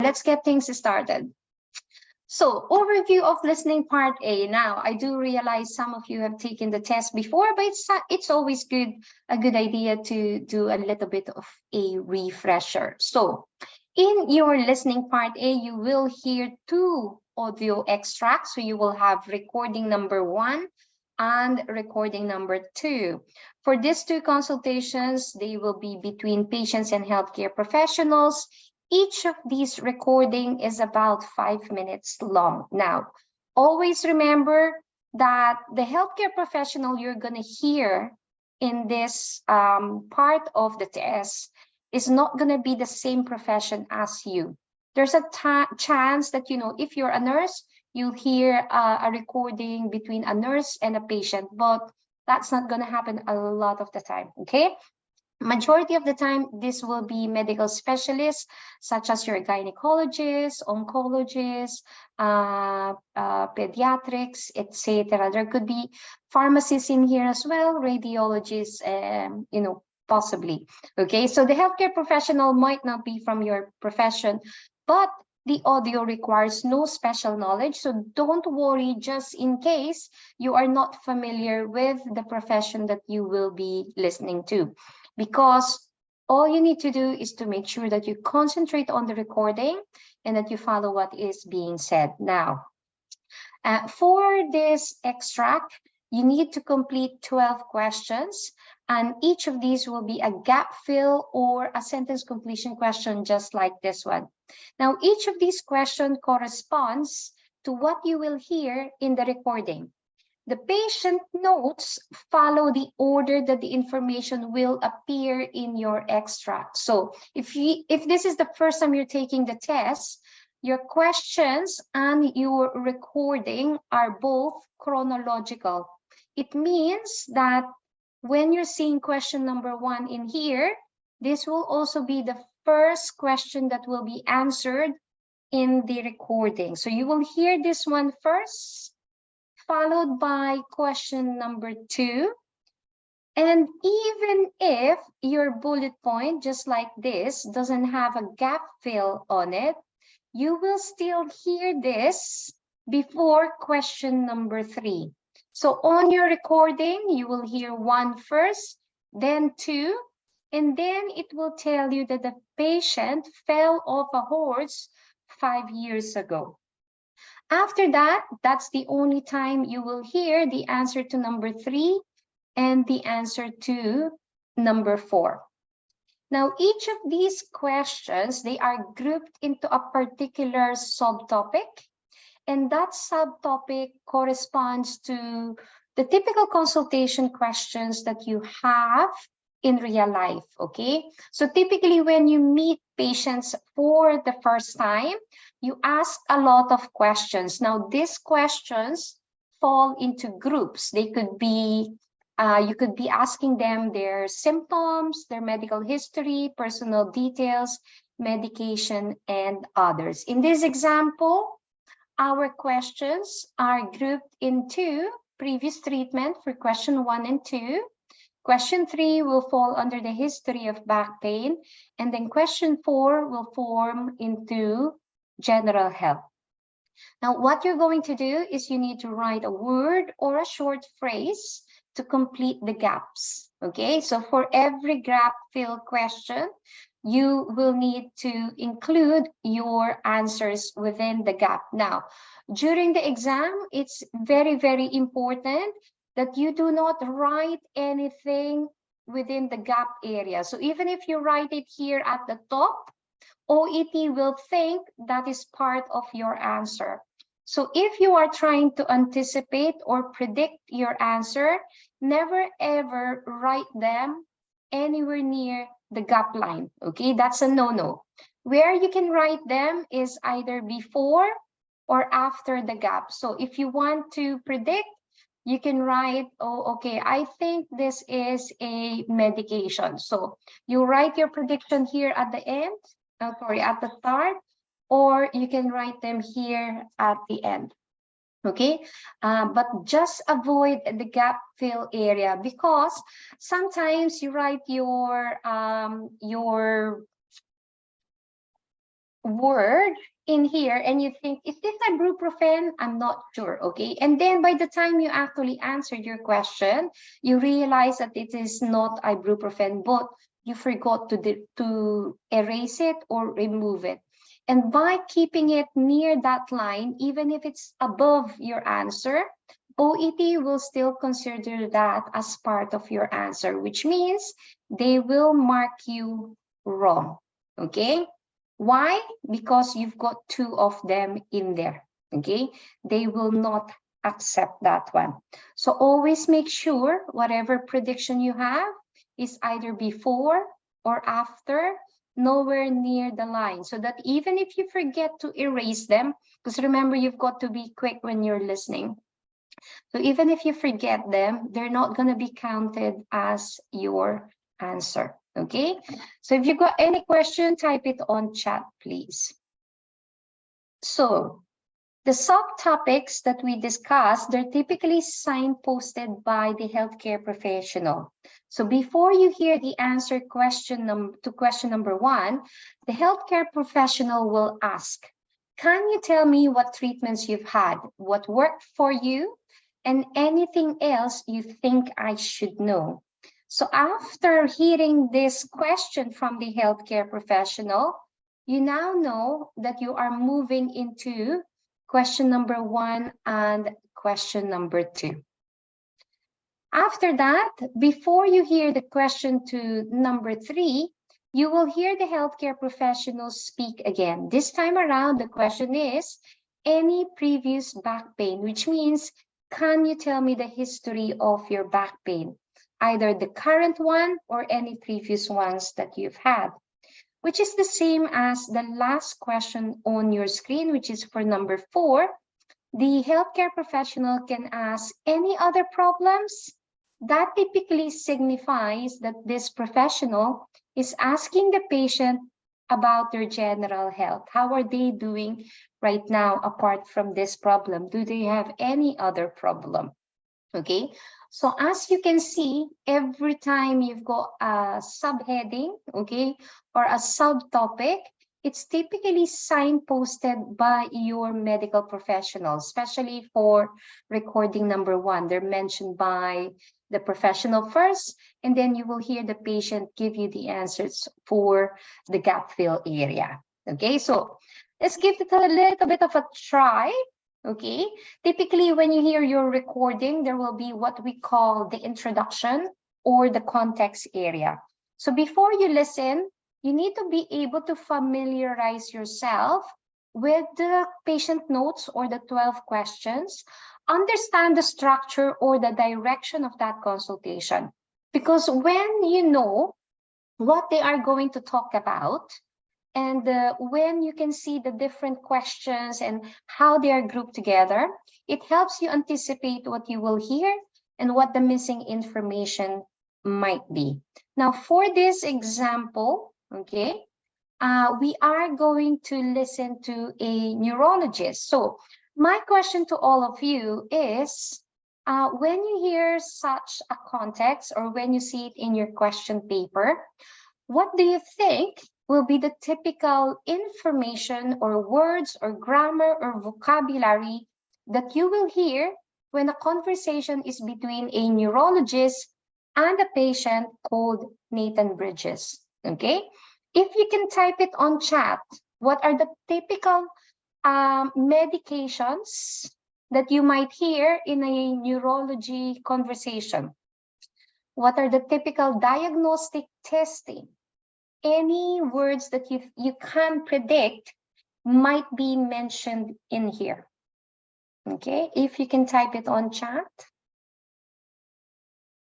Let's get things started. So, overview of listening part A. Now, I do realize some of you have taken the test before, but it's always a good idea to do a little bit of a refresher. So, in your listening part A, you will hear 2 audio extracts. So, you will have recording number 1 and recording number 2. For these 2 consultations, they will be between patients and healthcare professionals. Each of these recording is about 5 minutes long. Now, always remember that the healthcare professional you're going to hear in this part of the test is not going to be the same profession as you. There's a chance that, if you're a nurse, you'll hear a recording between a nurse and a patient, but that's not going to happen a lot of the time, okay? Majority of the time, this will be medical specialists, such as your gynecologist, oncologist, pediatrics, etc. There could be pharmacists in here as well, radiologists, possibly. Okay, so the healthcare professional might not be from your profession, but the audio requires no special knowledge. So don't worry, just in case you are not familiar with the profession that you will be listening to. Because all you need to do is to make sure that you concentrate on the recording and that you follow what is being said. Now, for this extract, you need to complete 12 questions, and each of these will be a gap fill or a sentence completion question, just like this one. Now, each of these questions corresponds to what you will hear in the recording. The patient notes follow the order that the information will appear in your extract. So if this is the first time you're taking the test, your questions and your recording are both chronological. It means that when you're seeing question number 1 in here, this will also be the first question that will be answered in the recording. So you will hear this one first, followed by question number 2. And even if your bullet point, just like this, doesn't have a gap fill on it, you will still hear this before question number 3. So on your recording, you will hear 1 first, then 2, and then it will tell you that the patient fell off a horse 5 years ago. After that, that's the only time you will hear the answer to number 3 and the answer to number 4. Now, each of these questions, they are grouped into a particular subtopic, and that subtopic corresponds to the typical consultation questions that you have in real life, okay? So typically when you meet patients for the first time, you ask a lot of questions. Now, these questions fall into groups. They could be, you could be asking them their symptoms, their medical history, personal details, medication, and others. In this example, our questions are grouped into previous treatment for question 1 and 2. Question 3 will fall under the history of back pain, and then question 4 will form into general health. Now, what you're going to do is you need to write a word or a short phrase to complete the gaps, okay? So for every gap fill question, you will need to include your answers within the gap. Now, during the exam, it's very, very important that you do not write anything within the gap area. So even if you write it here at the top, OET will think that is part of your answer. So if you are trying to anticipate or predict your answer, never ever write them anywhere near the gap line, okay? That's a no-no. Where you can write them is either before or after the gap. So if you want to predict, you can write, oh, okay, I think this is a medication. So you write your prediction here at the end, at the start, or you can write them here at the end. Okay, but just avoid the gap fill area, because sometimes you write your word in here and you think, is this ibuprofen? I'm not sure, okay? And then by the time you actually answered your question, you realize that it is not ibuprofen, but you forgot to erase it or remove it. And by keeping it near that line, even if it's above your answer, OET will still consider that as part of your answer, which means they will mark you wrong, okay? Why? Because you've got two of them in there, okay? They will not accept that one. So always make sure whatever prediction you have is either before or after, nowhere near the line, so that even if you forget to erase them, because remember, you've got to be quick when you're listening. So even if you forget them, they're not going to be counted as your answer. Okay, so if you've got any question, type it on chat, please. So the subtopics that we discussed, they're typically signposted by the healthcare professional. So before you hear the answer to question number 1, the healthcare professional will ask, can you tell me what treatments you've had, what worked for you, and anything else you think I should know? So after hearing this question from the healthcare professional, you now know that you are moving into question number 1 and question number 2. After that, before you hear the question to number 3, you will hear the healthcare professional speak again. This time around, the question is, any previous back pain, which means, can you tell me the history of your back pain? Either the current one or any previous ones that you've had, which is the same as the last question on your screen, which is for number 4. The healthcare professional can ask any other problems. That typically signifies that this professional is asking the patient about their general health. How are they doing right now apart from this problem? Do they have any other problem? Okay, so as you can see, every time you've got a subheading, okay, or a subtopic, it's typically signposted by your medical professional, especially for recording number 1. They're mentioned by the professional first, and then you will hear the patient give you the answers for the gap fill area. Okay, so let's give it a little bit of a try. Okay, typically when you hear your recording, there will be what we call the introduction or the context area. So before you listen, you need to be able to familiarize yourself with the patient notes or the 12 questions, understand the structure or the direction of that consultation. Because when you know what they are going to talk about, and when you can see the different questions and how they are grouped together, it helps you anticipate what you will hear and what the missing information might be. Now, for this example, okay, we are going to listen to a neurologist. So my question to all of you is, when you hear such a context or when you see it in your question paper, what do you think will be the typical information or words or grammar or vocabulary that you will hear when a conversation is between a neurologist and a patient called Nathan Bridges? Okay, if you can type it on chat, what are the typical medications that you might hear in a neurology conversation? What are the typical diagnostic testing? Any words that you can predict might be mentioned in here. Okay, if you can type it on chat.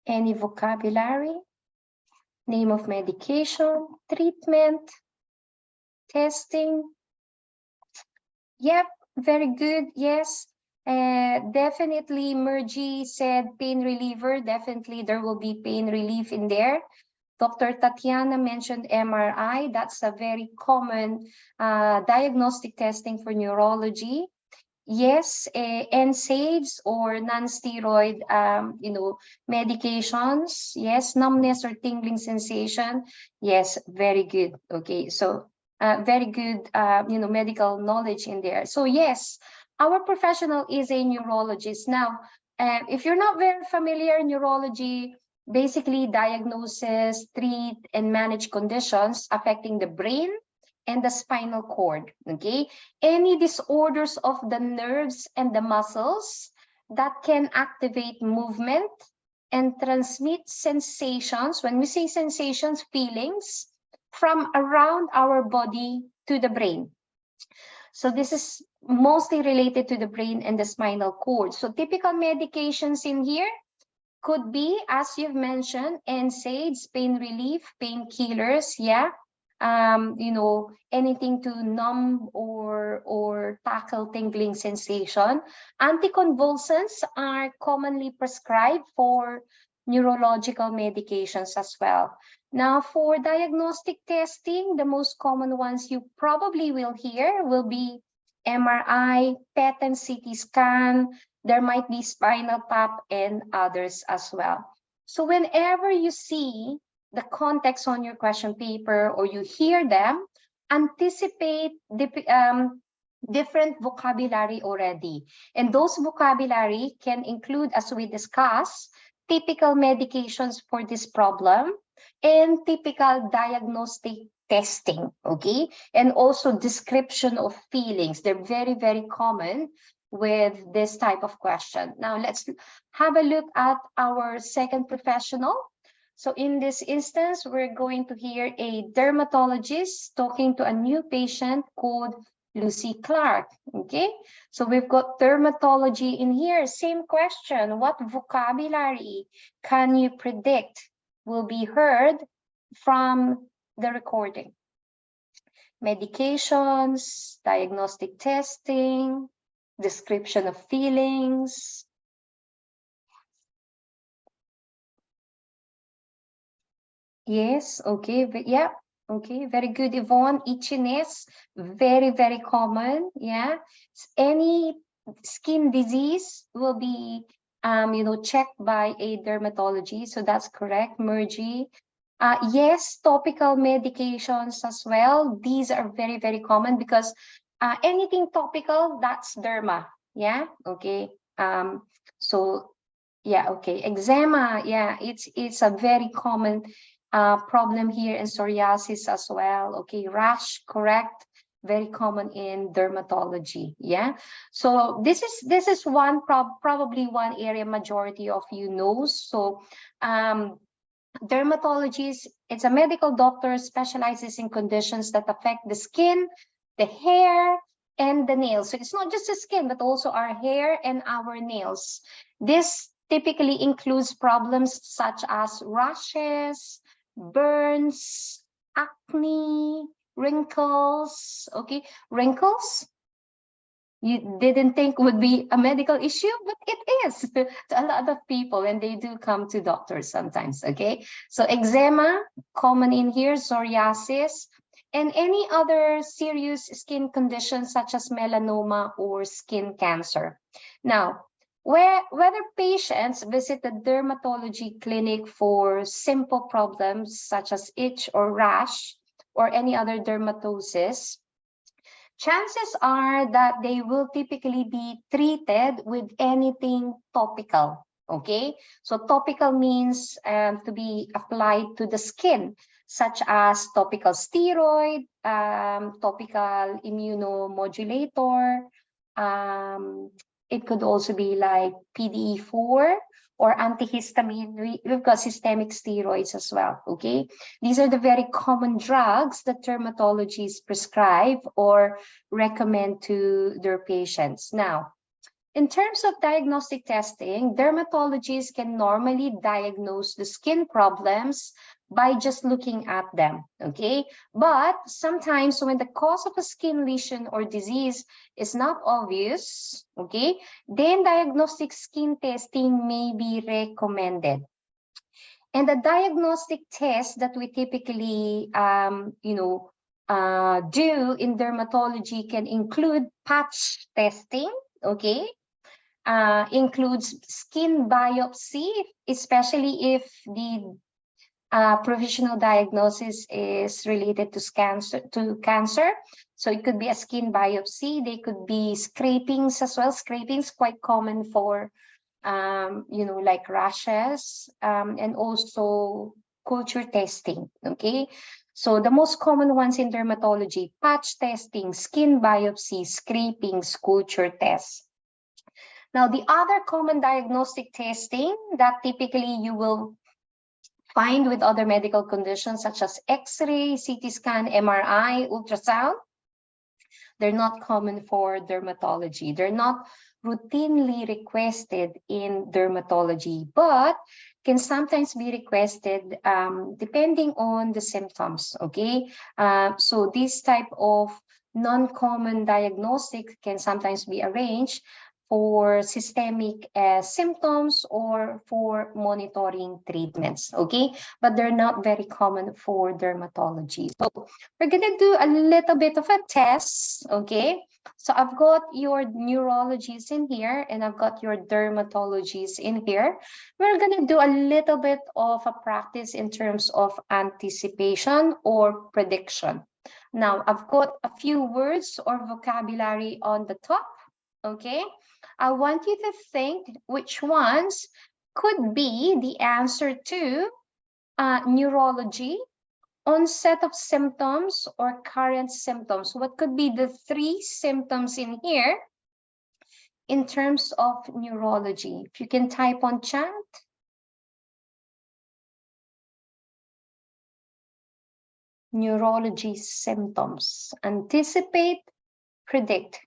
Any vocabulary, name of medication, treatment, testing. Yep, very good. Yes, definitely. Mergy said pain reliever. Definitely there will be pain relief in there. Dr. Tatiana mentioned MRI. That's a very common diagnostic testing for neurology. Yes, NSAIDs or non-steroid, medications. Yes, numbness or tingling sensation. Yes, very good. Okay, so very good, medical knowledge in there. So yes, our professional is a neurologist. Now, if you're not very familiar, neurology basically diagnoses, treat, and manage conditions affecting the brain and the spinal cord, okay? Any disorders of the nerves and the muscles that can activate movement and transmit sensations. When we say sensations, feelings, from around our body to the brain. So this is mostly related to the brain and the spinal cord. So typical medications in here could be, as you've mentioned, NSAIDs, pain relief, painkillers, yeah. Anything to numb or tackle tingling sensation. Anticonvulsants are commonly prescribed for neurological medications as well. Now, for diagnostic testing, the most common ones you probably will hear will be MRI, PET and CT scan. There might be spinal tap and others as well. So whenever you see the context on your question paper or you hear them, anticipate different vocabulary already. And those vocabulary can include, as we discussed, typical medications for this problem and typical diagnostic testing, okay? And also description of feelings. They're very, very common with this type of question. Now let's have a look at our second professional. So in this instance, we're going to hear a dermatologist talking to a new patient called Lucy Clark, okay? So we've got dermatology in here. Same question, what vocabulary can you predict will be heard from the recording? Medications, diagnostic testing, description of feelings. Yes, okay, yeah, okay, very good, Yvonne. Itchiness, very, very common, yeah. Any skin disease will be, checked by a dermatology, so that's correct, Mergy. Yes, topical medications as well. These are very, very common because anything topical, that's derma, yeah, okay. So, yeah, okay, eczema, yeah, it's a very common problem here in psoriasis as well. Okay, rash, correct, very common in dermatology. Yeah, so this is one probably one area majority of you knows. So dermatologist, it's a medical doctor specializes in conditions that affect the skin, the hair, and the nails. So it's not just the skin, but also our hair and our nails. This typically includes problems such as rashes, burns, acne, wrinkles. Okay, wrinkles you didn't think would be a medical issue, but it is to a lot of people, and they do come to doctors sometimes. Okay, so eczema, common in here, psoriasis, and any other serious skin conditions such as melanoma or skin cancer. Now, whether patients visit the dermatology clinic for simple problems such as itch or rash or any other dermatosis, chances are that they will typically be treated with anything topical, okay? So topical means to be applied to the skin, such as topical steroid, topical immunomodulator, it could also be like PDE4 or antihistamine. We've got systemic steroids as well, okay? These are the very common drugs that dermatologists prescribe or recommend to their patients. Now, in terms of diagnostic testing, dermatologists can normally diagnose the skin problems by just looking at them, okay? But sometimes when the cause of a skin lesion or disease is not obvious, okay, then diagnostic skin testing may be recommended. And the diagnostic test that we typically, do in dermatology can include patch testing, okay? Includes skin biopsy, especially if the Provisional diagnosis is related to cancer. So it could be a skin biopsy. They could be scrapings as well. Scrapings quite common for, like rashes, and also culture testing. Okay. So the most common ones in dermatology: patch testing, skin biopsy, scrapings, culture tests. Now, the other common diagnostic testing that typically you will find with other medical conditions such as X-ray, CT scan, MRI, ultrasound, they're not common for dermatology. They're not routinely requested in dermatology, but can sometimes be requested depending on the symptoms, okay? So this type of non-common diagnostic can sometimes be arranged for systemic symptoms or for monitoring treatments, okay? But they're not very common for dermatology. So we're gonna do a little bit of a test, okay? So I've got your neurologies in here and I've got your dermatologies in here. We're gonna do a little bit of a practice in terms of anticipation or prediction. Now, I've got a few words or vocabulary on the top, okay? I want you to think which ones could be the answer to neurology, onset of symptoms, or current symptoms. What could be the 3 symptoms in here in terms of neurology? If you can type on chat. Neurology symptoms: anticipate, predict.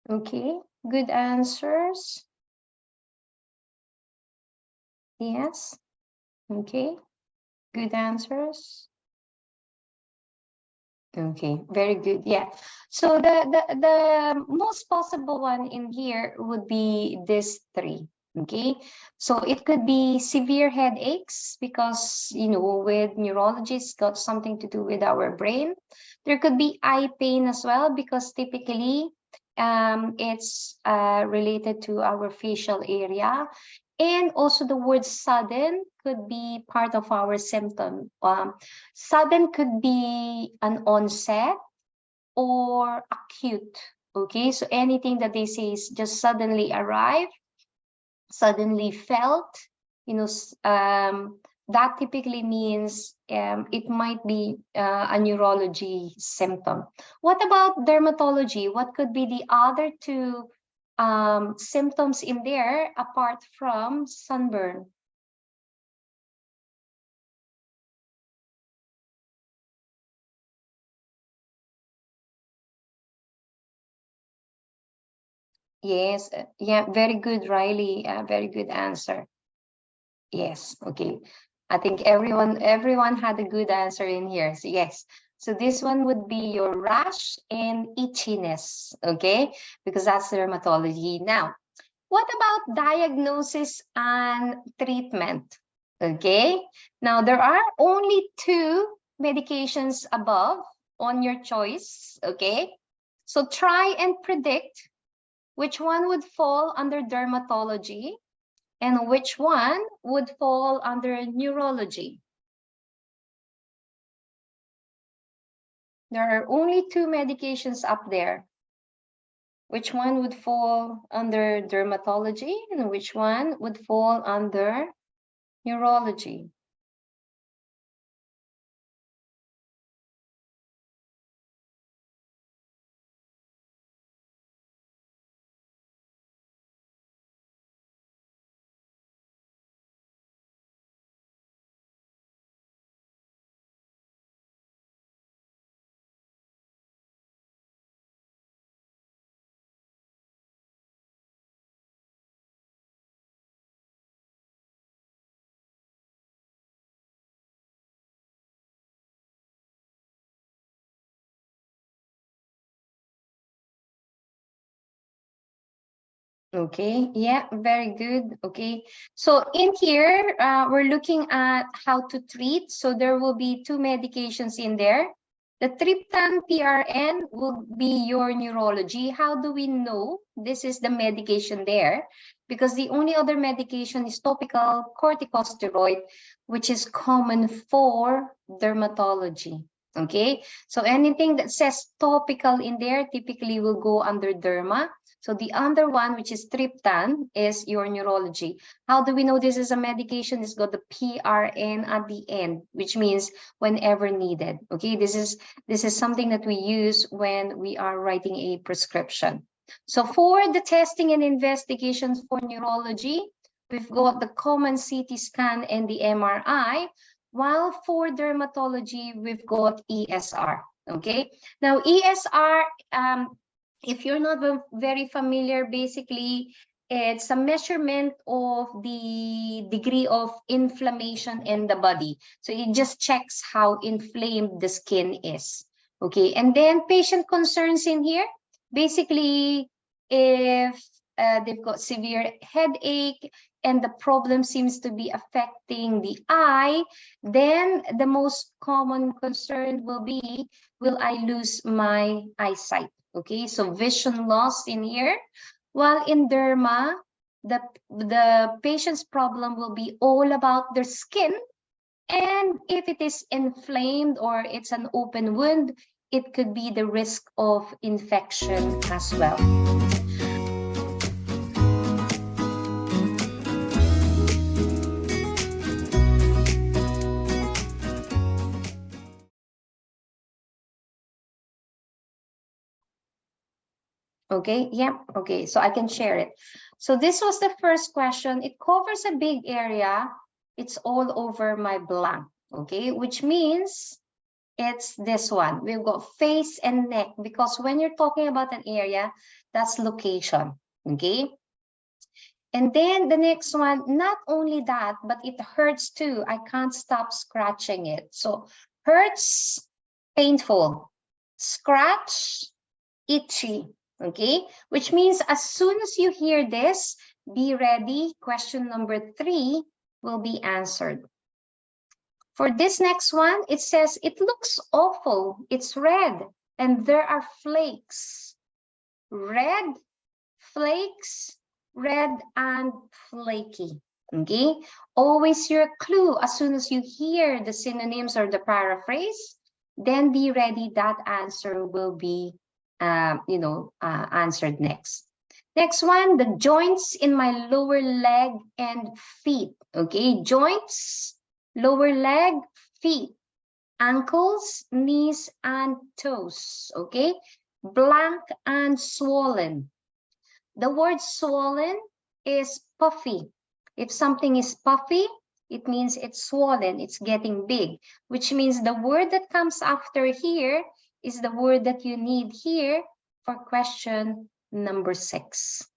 Okay, good answers. Yes. Okay, good answers. Okay, very good. Yeah. So the most possible one in here would be this 3. Okay. So it could be severe headaches because, with neurologists got something to do with our brain. There could be eye pain as well because typically it's related to our facial area. And also the word sudden could be part of our symptom. Sudden could be an onset or acute. Okay, so anything that they say is just suddenly arrived, suddenly felt, that typically means it might be a neurology symptom. What about dermatology? What could be the other 2 symptoms in there apart from sunburn? Yes, yeah, very good, Riley. Very good answer. Yes, okay. I think everyone had a good answer in here. So yes. So this one would be your rash and itchiness, okay? Because that's dermatology. Now, what about diagnosis and treatment? Okay. Now, there are only 2 medications above on your choice, okay? So try and predict which one would fall under dermatology and which one would fall under neurology. There are only 2 medications up there. Which one would fall under dermatology and which one would fall under neurology? Okay, yeah, very good. Okay, so in here, we're looking at how to treat. So there will be two medications in there. The triptan PRN will be your neurology. How do we know this is the medication there? Because the only other medication is topical corticosteroid, which is common for dermatology. Okay, so anything that says topical in there typically will go under derma. So the other one, which is triptan, is your neurology. How do we know this is a medication? It's got the PRN at the end, which means whenever needed. Okay, this is something that we use when we are writing a prescription. So for the testing and investigations for neurology, we've got the common CT scan and the MRI, while for dermatology, we've got ESR. Okay, now ESR, if you're not very familiar, basically, it's a measurement of the degree of inflammation in the body. So it just checks how inflamed the skin is. Okay, and then patient concerns in here, basically, if they've got severe headache and the problem seems to be affecting the eye, then the most common concern will be, will I lose my eyesight? Okay, so vision loss in here. While in derma, the patient's problem will be all about their skin. And if it is inflamed or it's an open wound, it could be the risk of infection as well. Okay, yeah, okay, so I can share it. So this was the first question. It covers a big area. It's all over my blank, okay, which means it's this one. We've got face and neck, because when you're talking about an area, that's location, okay? And then the next one, not only that, but it hurts too. I can't stop scratching it. So hurts, painful. Scratch, itchy. Okay, which means as soon as you hear this, be ready. Question number 3 will be answered. For this next one, it says, it looks awful. It's red and there are flakes. Red, flakes, red and flaky. Okay, always your clue. As soon as you hear the synonyms or the paraphrase, then be ready. That answer will be answered next. Next one, the joints in my lower leg and feet. Okay, joints, lower leg, feet, ankles, knees, and toes. Okay, blank and swollen. The word swollen is puffy. If something is puffy, it means it's swollen, it's getting big, which means the word that comes after here is the word that you need here for question number 6.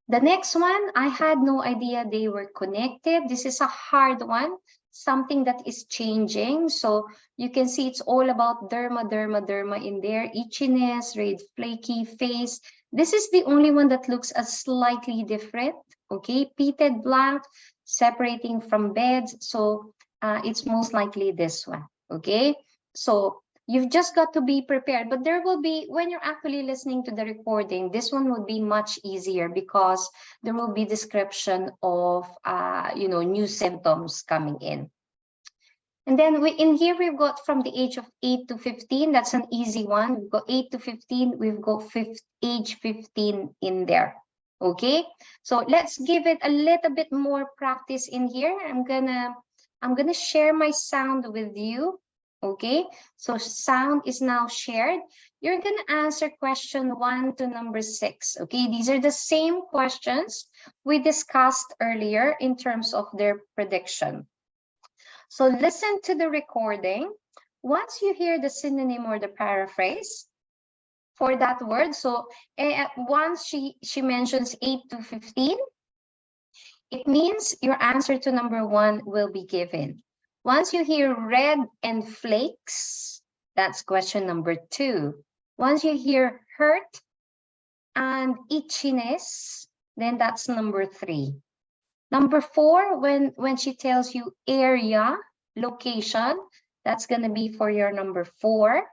The next one, I had no idea they were connected. This is a hard one, something that is changing. So you can see it's all about derma in there, itchiness, red, flaky face. This is the only one that looks a slightly different. Okay, pitted blank, separating from beds. So it's most likely this one. Okay, so you've just got to be prepared. But there will be, when you're actually listening to the recording, this one will be much easier because there will be description of new symptoms coming in. And then in here, we've got from the age of 8 to 15. That's an easy one. We've got 8 to 15. We've got age 15 in there. Okay, so let's give it a little bit more practice in here. I'm gonna share my sound with you. Okay, so sound is now shared. You're gonna answer question 1 to number 6. Okay, these are the same questions we discussed earlier in terms of their prediction. So listen to the recording. Once you hear the synonym or the paraphrase for that word, so once she mentions 8 to 15, it means your answer to number 1 will be given. Once you hear red and flakes, that's question number 2. Once you hear hurt, and itchiness, then that's number 3. Number 4, when she tells you area, location, that's going to be for your number 4.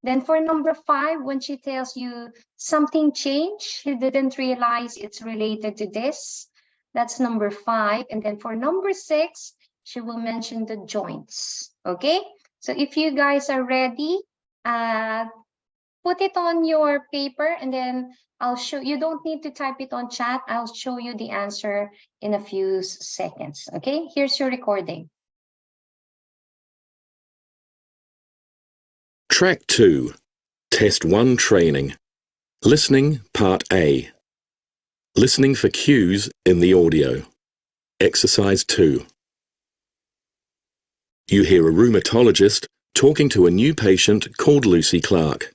Then for number 5, when she tells you something changed, she didn't realize it's related to this, that's number 5. And then for number 6, she will mention the joints. Okay, so if you guys are ready, put it on your paper, and then I'll show you. Don't need to type it on chat. I'll show you the answer in a few seconds. Okay, here's your recording. Track 2, Test 1 Training. Listening, Part A. Listening for cues in the audio. Exercise 2. You hear a rheumatologist talking to a new patient called Lucy Clark.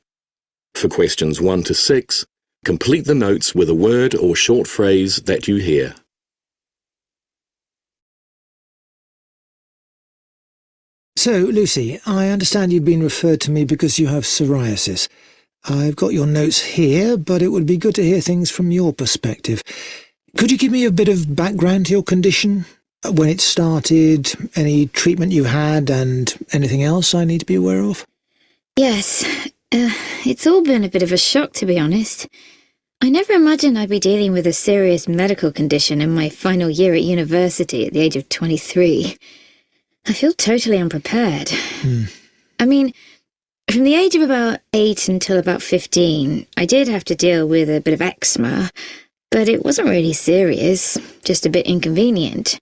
For questions 1 to 6, complete the notes with a word or short phrase that you hear. So, Lucy, I understand you've been referred to me because you have psoriasis. I've got your notes here, but it would be good to hear things from your perspective. Could you give me a bit of background to your condition? When it started, any treatment you had, and anything else I need to be aware of? Yes, it's all been a bit of a shock, to be honest. I never imagined I'd be dealing with a serious medical condition in my final year at university at the age of 23. I feel totally unprepared. I mean, from the age of about 8 until about 15, I did have to deal with a bit of eczema, but it wasn't really serious, just a bit inconvenient.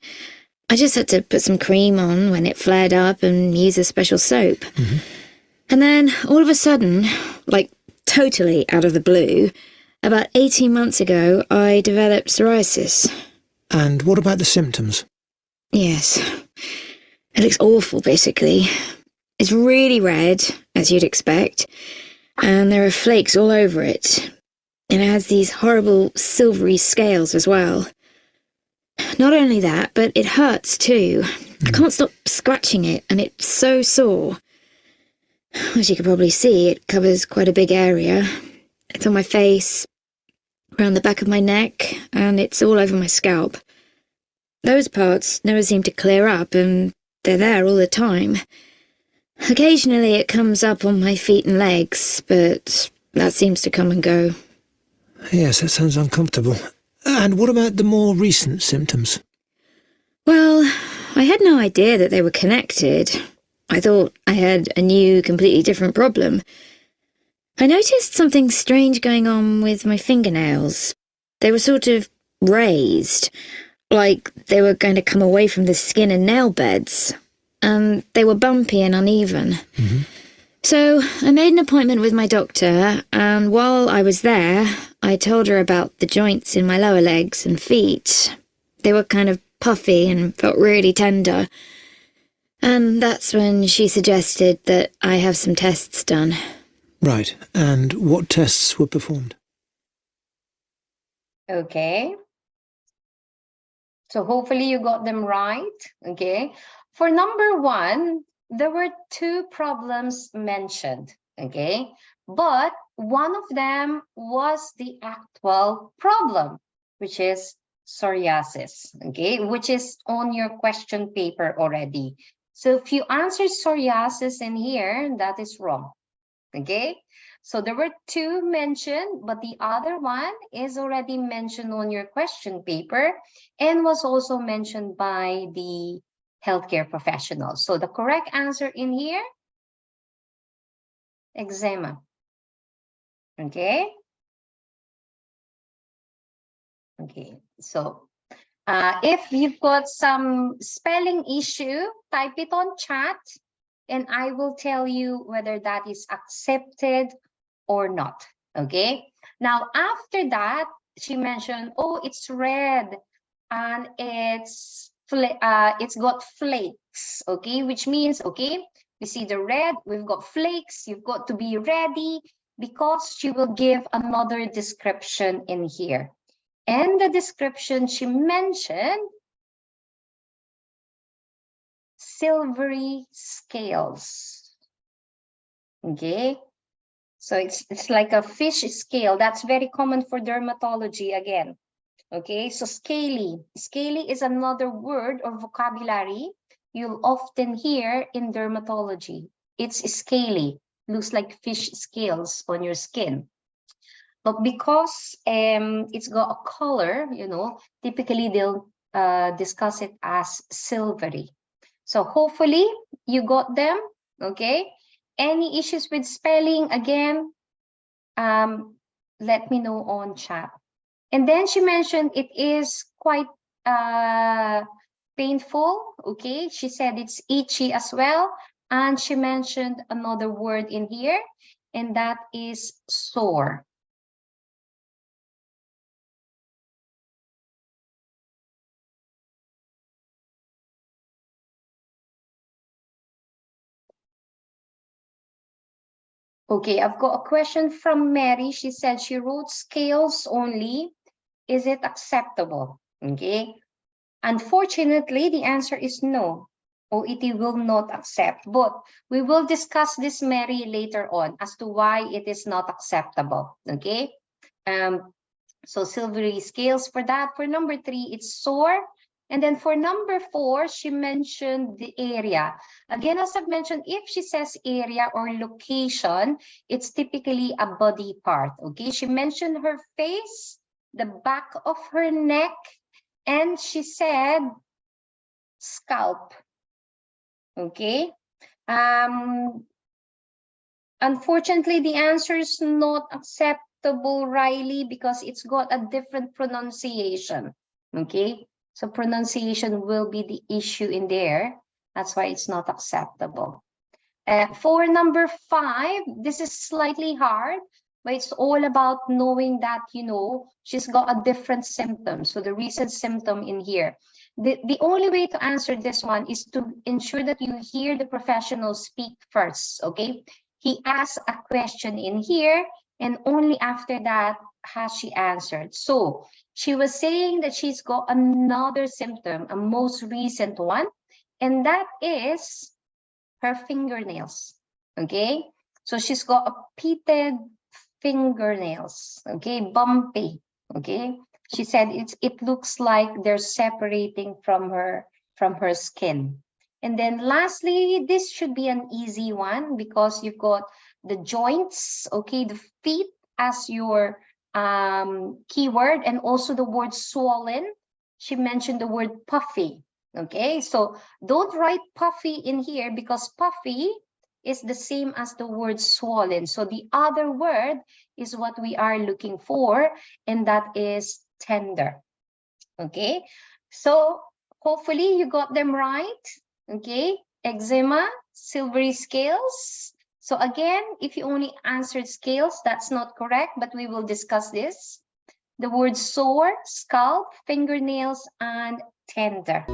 I just had to put some cream on when it flared up and use a special soap. And then, all of a sudden, like totally out of the blue, about 18 months ago, I developed psoriasis. And what about the symptoms? Yes. It looks awful, basically. It's really red, as you'd expect, and there are flakes all over it. And it has these horrible silvery scales as well. Not only that, but it hurts too. I can't stop scratching it, and it's so sore. As you can probably see, it covers quite a big area. It's on my face, around the back of my neck, and it's all over my scalp. Those parts never seem to clear up, and they're there all the time. Occasionally it comes up on my feet and legs, but that seems to come and go. Yes, that sounds uncomfortable. And what about the more recent symptoms? Well, I had no idea that they were connected. I thought I had a new, completely different problem. I noticed something strange going on with my fingernails. They were sort of raised, like they were going to come away from the skin and nail beds, and they were bumpy and uneven. So I made an appointment with my doctor, and while I was there, I told her about the joints in my lower legs and feet. They were kind of puffy and felt really tender. And that's when she suggested that I have some tests done. Right, and what tests were performed? Okay. So hopefully you got them right. Okay. For number 1, there were 2 problems mentioned. Okay. But one of them was the actual problem, which is psoriasis. Okay. Which is on your question paper already. So if you answer psoriasis in here, that is wrong. Okay. So there were 2 mentioned, but the other one is already mentioned on your question paper and was also mentioned by the healthcare professional. So the correct answer in here, eczema. Okay. Okay. So if you've got some spelling issue, type it on chat and I will tell you whether that is accepted or not. Okay. Now, after that, she mentioned, oh, it's red and it's got flakes. Okay, which means, okay, we see the red, we've got flakes, you've got to be ready because she will give another description in here. And the description she mentioned, silvery scales. Okay. So it's like a fish scale. That's very common for dermatology again. Okay, so scaly. Scaly is another word or vocabulary you'll often hear in dermatology. It's scaly, looks like fish scales on your skin. But because it's got a color, you know, typically they'll discuss it as silvery. So hopefully you got them, okay? Any issues with spelling, again, let me know on chat. And then she mentioned it is quite painful, okay? She said it's itchy as well. And she mentioned another word in here, and that is sore. Okay, I've got a question from Mary. She said she wrote scales only. Is it acceptable? Okay. Unfortunately, the answer is no. OET will not accept, but we will discuss this, Mary, later on as to why it is not acceptable. Okay. So silvery scales for that. For number 3, it's sore. And then for number 4, she mentioned the area. Again, as I've mentioned, if she says area or location, it's typically a body part. Okay, she mentioned her face, the back of her neck, and she said scalp. Okay. Unfortunately, the answer is not acceptable, Riley, because it's got a different pronunciation. Okay, so pronunciation will be the issue in there. That's why it's not acceptable. For number 5, this is slightly hard, but it's all about knowing that, you know, she's got a different symptom. So the recent symptom in here. The only way to answer this one is to ensure that you hear the professional speak first, okay? He asked a question in here, and only after that has she answered. So she was saying that she's got another symptom, a most recent one, and that is her fingernails. Okay, so she's got a pitted fingernails. Okay, bumpy. Okay, she said it looks like they're separating from her skin. And then lastly, this should be an easy one because you've got the joints, okay, the feet as your keyword, and also the word swollen. She mentioned the word puffy. Okay, so don't write puffy in here because puffy is the same as the word swollen. So the other word is what we are looking for, and that is tender. Okay, so hopefully you got them right. Okay, eczema, silvery scales. So again, if you only answered scales, that's not correct, but we will discuss this. The word sore, scalp, fingernails, and tender.